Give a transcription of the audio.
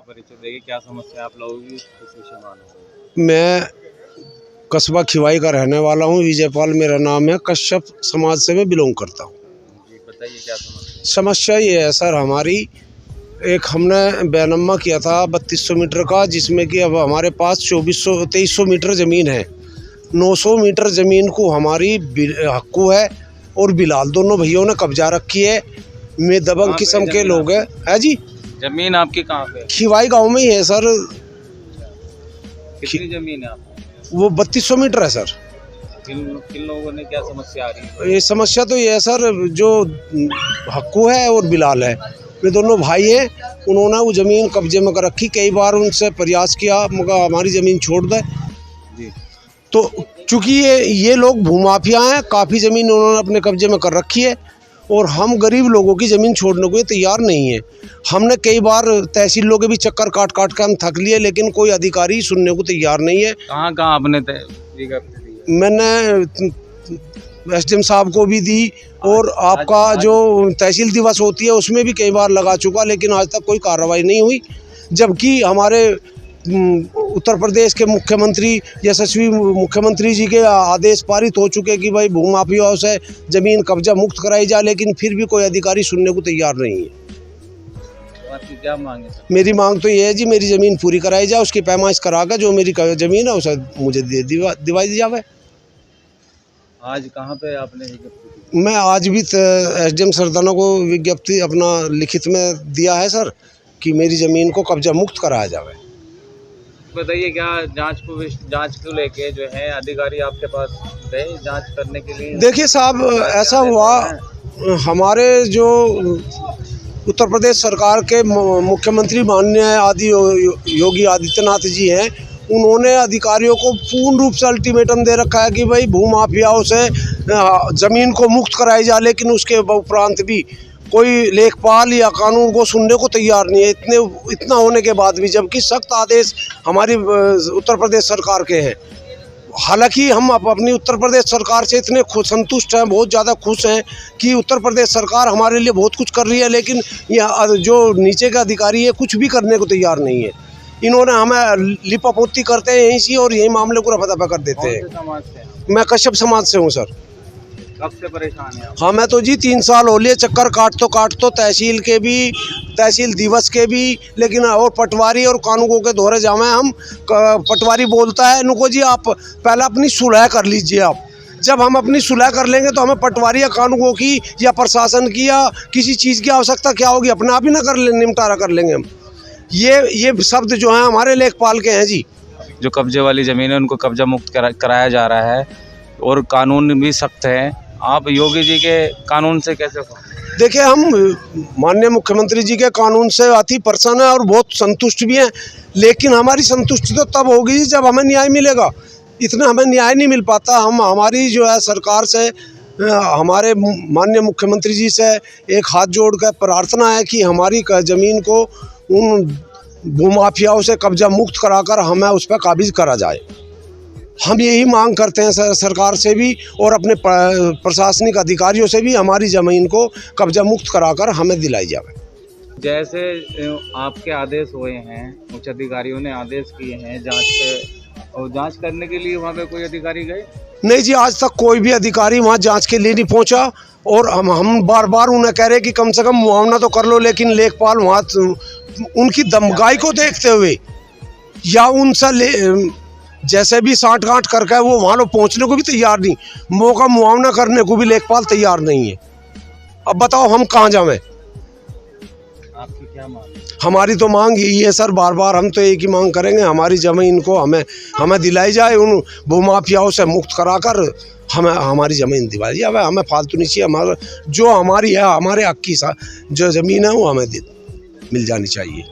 परिचय देंगे, क्या समस्या आप लोगों की किस विषय में आना? मैं कस्बा खिवाई का रहने वाला हूँ। विजयपाल मेरा नाम है। कश्यप समाज से मैं बिलोंग करता हूँ। जी बताइए क्या समस्या? समस्या ये है सर, हमारी एक हमने बैनम्मा किया था 3200 मीटर का, जिसमें कि अब हमारे पास 2300 मीटर ज़मीन है। 900 मीटर ज़मीन को हमारी हक्कू है और बिलाल दोनों भैयों ने कब्जा रखी है। में दबंग किस्म के लोग है जी। जमीन आपकी कहाँ पे? खिवाई गांव में ही है सर। कितनी जमीन है आपकी? वो 3200 मीटर है सर। किन लोगों ने क्या समस्या आ रही है? ये समस्या तो ये है सर, जो हक्कू है और बिलाल है, वे दोनों भाई हैं। उन्होंने वो ज़मीन कब्जे में कर रखी। कई बार उनसे प्रयास किया मगर हमारी ज़मीन छोड़ दे जी। तो चूँकि ये लोग भूमाफिया हैं, काफ़ी ज़मीन उन्होंने अपने कब्जे में कर रखी है और हम गरीब लोगों की ज़मीन छोड़ने को ये तैयार नहीं है। हमने कई बार तहसीलों के भी चक्कर काट काट के हम थक लिए, लेकिन कोई अधिकारी सुनने को तैयार नहीं है। कहाँ कहाँ आपने मैंने एसडीएम साहब को भी दी और आपका जो तहसील दिवस होती है उसमें भी कई बार लगा चुका, लेकिन आज तक कोई कार्रवाई नहीं हुई। जबकि हमारे उत्तर प्रदेश के मुख्यमंत्री, यशस्वी मुख्यमंत्री जी के आदेश पारित हो चुके कि भाई भूमाफियाओं से ज़मीन कब्जा मुक्त कराई जाए, लेकिन फिर भी कोई अधिकारी सुनने को तैयार नहीं है। आपकी क्या मांग है? मेरी मांग तो ये है जी, मेरी ज़मीन पूरी कराई जाए, उसकी पैमाइश करा कर जो मेरी ज़मीन है उसे मुझे दिवाई दी जाए। आज कहाँ पे आपने? मैं आज भी एसडीएम सरदाना को विज्ञप्ति अपना लिखित में दिया है सर कि मेरी ज़मीन को कब्जा मुक्त कराया जाए। बताइए क्या जांच को लेके जो है अधिकारी आपके पास गए जांच करने के लिए? देखिए साहब, ऐसा हुआ, हमारे जो उत्तर प्रदेश सरकार के मुख्यमंत्री माननीय योगी आदित्यनाथ जी हैं, उन्होंने अधिकारियों को पूर्ण रूप से अल्टीमेटम दे रखा है कि भाई भूमाफियाओं से ज़मीन को मुक्त कराई जाए, लेकिन उसके उपरांत भी कोई लेखपाल या कानून को सुनने को तैयार नहीं है। इतना होने के बाद भी, जबकि सख्त आदेश हमारी उत्तर प्रदेश सरकार के हैं। हालांकि हम अपनी उत्तर प्रदेश सरकार से इतने संतुष्ट हैं, बहुत ज़्यादा खुश हैं कि उत्तर प्रदेश सरकार हमारे लिए बहुत कुछ कर रही है, लेकिन यह जो नीचे के अधिकारी है कुछ भी करने को तैयार नहीं है। इन्होंने हमें लिपापोती करते हैं यहीं से और यही मामले को रफा दफा कर देते हैं। मैं कश्यप समाज से हूँ सर। कब से परेशान है? हाँ, मैं तो जी 3 साल हो लिए चक्कर काट तो तहसील के भी, तहसील दिवस के भी, लेकिन और पटवारी और कानूनों के दौरे जावे हम। पटवारी बोलता है इनको जी आप पहले अपनी सुलह कर लीजिए। आप जब हम अपनी सुलह कर लेंगे तो हमें पटवारी या कानूनों की या प्रशासन की या किसी चीज़ की आवश्यकता क्या होगी, अपने आप ही ना कर ले, निपटारा कर लेंगे हम। ये शब्द जो है हमारे लेखपाल के हैं जी। जो कब्जे वाली ज़मीन है उनको कब्जा मुक्त कराया जा रहा है और कानून भी सख्त है। आप योगी जी के कानून से कैसे? देखिए, हम माननीय मुख्यमंत्री जी के कानून से अति प्रसन्न है और बहुत संतुष्ट भी हैं, लेकिन हमारी संतुष्टि तो तब होगी जब हमें न्याय मिलेगा। इतना हमें न्याय नहीं मिल पाता। हमारी जो है सरकार से, हमारे माननीय मुख्यमंत्री जी से एक हाथ जोड़ कर प्रार्थना है कि हमारी ज़मीन को उन भूमाफियाओं से कब्जा मुक्त कराकर हमें उस पर काबिज करा जाए। हम यही मांग करते हैं सरकार से भी और अपने प्रशासनिक अधिकारियों से भी, हमारी ज़मीन को कब्जा मुक्त कराकर हमें दिलाई जाए। जैसे आपके आदेश हुए हैं, उच्च अधिकारियों ने आदेश किए हैं जांच करने के लिए, वहाँ पे कोई अधिकारी गए? नहीं जी, आज तक कोई भी अधिकारी वहाँ जांच के लिए नहीं पहुँचा और हम बार बार उन्हें कह रहे कि कम से कम मुआवना तो कर लो, लेकिन लेखपाल वहाँ उनकी दमगाई को देखते हुए या उनसे जैसे भी साठ-गांठ करके वो वहाँ लोग पहुँचने को भी तैयार नहीं, मौका मुआवना करने को भी लेखपाल तैयार नहीं है। अब बताओ हम कहाँ जावें? आपकी क्या मांग है? हमारी तो मांग यही है सर, बार बार हम तो एक ही मांग करेंगे, हमारी ज़मीन को हमें दिलाई जाए, उन भूमाफियाओं से मुक्त कराकर हमें हमारी ज़मीन दिलाई जाए। हमें फालतू नहीं चाहिए। हमारा जो हमारी है, हमारे हक की जो ज़मीन है वो हमें मिल जानी चाहिए।